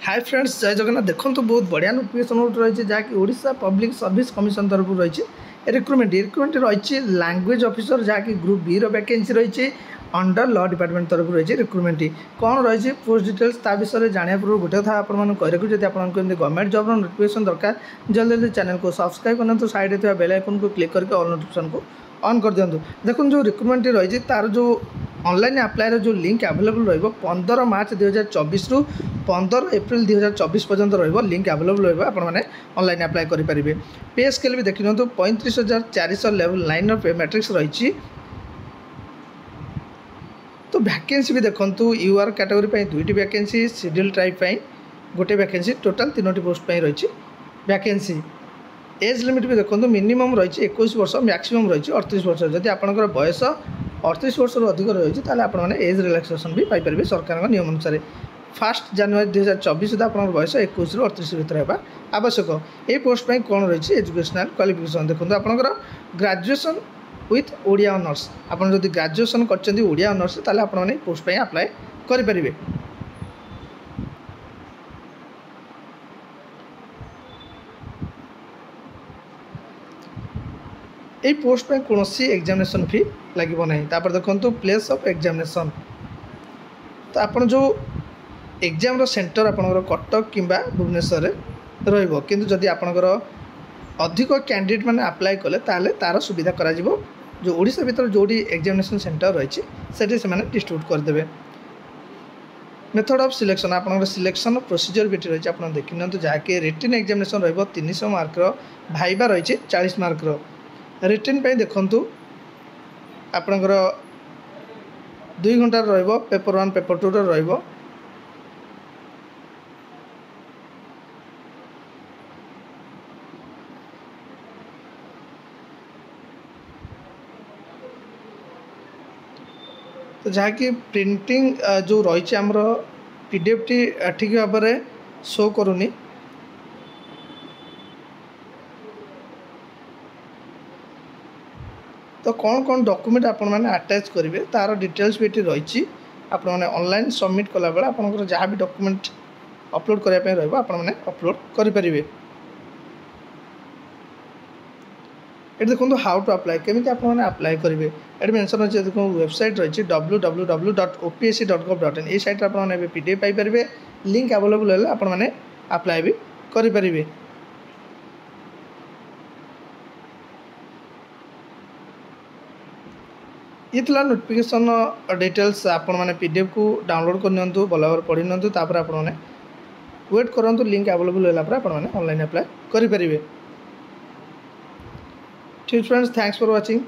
Hi friends जय जगन्नाथ देखो तो बहुत बढ़िया नोटिफिकेशन गोटे रही है जहाँकि ओडिशा पब्लिक सर्विस कमिशन तरफ रही रिक्रुटमेंट रही लैंग्वेज ऑफिसर जहाँकि ग्रुप बी वैकेंसी रही अंडर लॉ डिपार्टमेंट तरफ रही रिक्रुटमेंट कौन रही पोस्ट डिटेल्स ता विषय जाना पूर्व गोटे कथा आपको जब आपको गवर्नमेंट जॉब नोटिफिकेशन दरकार जल्दी जल्दी चैनल को सब्सक्राइब करना साइड में बेल आइकन को क्लिक करके ऑल नोटिफिकेशन को ऑन कर दिखाँ देखो जो रिक्रुटमेंट रही तार जो ऑनलाइन अप्लाई जो लिंक अवेलेबल रही 15 मार्च 2024 रु 15 एप्रिल 2024 पर्यंत रही लिंक अवेलेबल रही आपने ऑनलाइन अप्लाई करेंगे पे स्केल भी देखी दिखाँ 35,400 लेवल 9 पे मैट्रिक्स रही तो वैकेंसी भी देखो यूआर कैटेगरी दुईटी वैकेंसी शेड्यूल ट्राइब गोटे वैकेंसी टोटाल 3टी पोस्ट रही वैकेंसी एज लिमिट भी देखो मिनिमम रही 21 वर्ष मैक्सिमम रही 38 वर्ष जदि आपंकर बयस 38 वर्ष अधिक रही आपने एज रिलैक्सेशन भी पाइपर सरकार नियम अनुसार 1 जनवरी 2024 सुधा आप बयस 21 रु 38 भितर होगा आवश्यक ये पोस्ट कौन रही एजुकेशनल क्वालिफिकेशन देखो आपंकर ग्रेजुएशन विथ ओडिया ऑनर्स आपन जदि ग्रेजुएशन कर ओडिया ऑनर्स ताले आपने पोस्ट अप्लाई करेंगे ये पोस्ट में कौन एग्जामिनेशन फी लगे ना तापर देखो प्लेस ऑफ एग्जामिनेशन तो आप जो एग्जाम सेंटर आपंकर कटक किंबा भुवनेश्वर रही जदि आपंकर अधिक कैंडिडेट मैंने अप्लाई कले तार सुविधा करा जो ओडिशा भीतर जो एग्जामिनेशन सेंटर रही से डिस्ट्रीब्यूट करदे मेथड ऑफ सिलेक्शन आप सिलेक्शन प्रोसीजर भी रही है देखी ना जहाँकि रिटन एग्जामिनेशन रही 300 मार्क भाइबा रही 40 मार्क रिटन पे देखु आपणकर 2 घंटा पेपर 1 पेपर 2 रही तो जहाँकि प्रिंटिंग जो रही आमर पीडीएफ टी ठीक भाव में शो करूनी तो कौन कौन डॉक्यूमेंट आपण मैंने अटैच करेंगे तार डिटेल्स भी रही आप ऑनलाइन सबमिट कला बेले आपंकर जहाँ भी डॉक्यूमेंट अपलोड करने रही अपलोड करेंगे ये देखो हाउ टू अप्लाई केमी आपने अप्लाई करेंगे ये मेंशन अच्छे देखो वेबसाइट रही www.opsc.gov.in ये साइट आपने पीडीएफ पाइपर लिंक अवेलेबल है आपने अप्लाई भी करेंगे ये थी नोटिफिकेशन डिटेल्स आपण मैंने पीडीएफ को डाउनलोड करनी भल भाव पढ़ी नियंतु तापर आपने वेट करूँ लिंक अवेलेबल है आपने ऑनलाइन अप्लाई करेंगे ठीक फ्रेंड्स थैंक्स फॉर वाचिंग।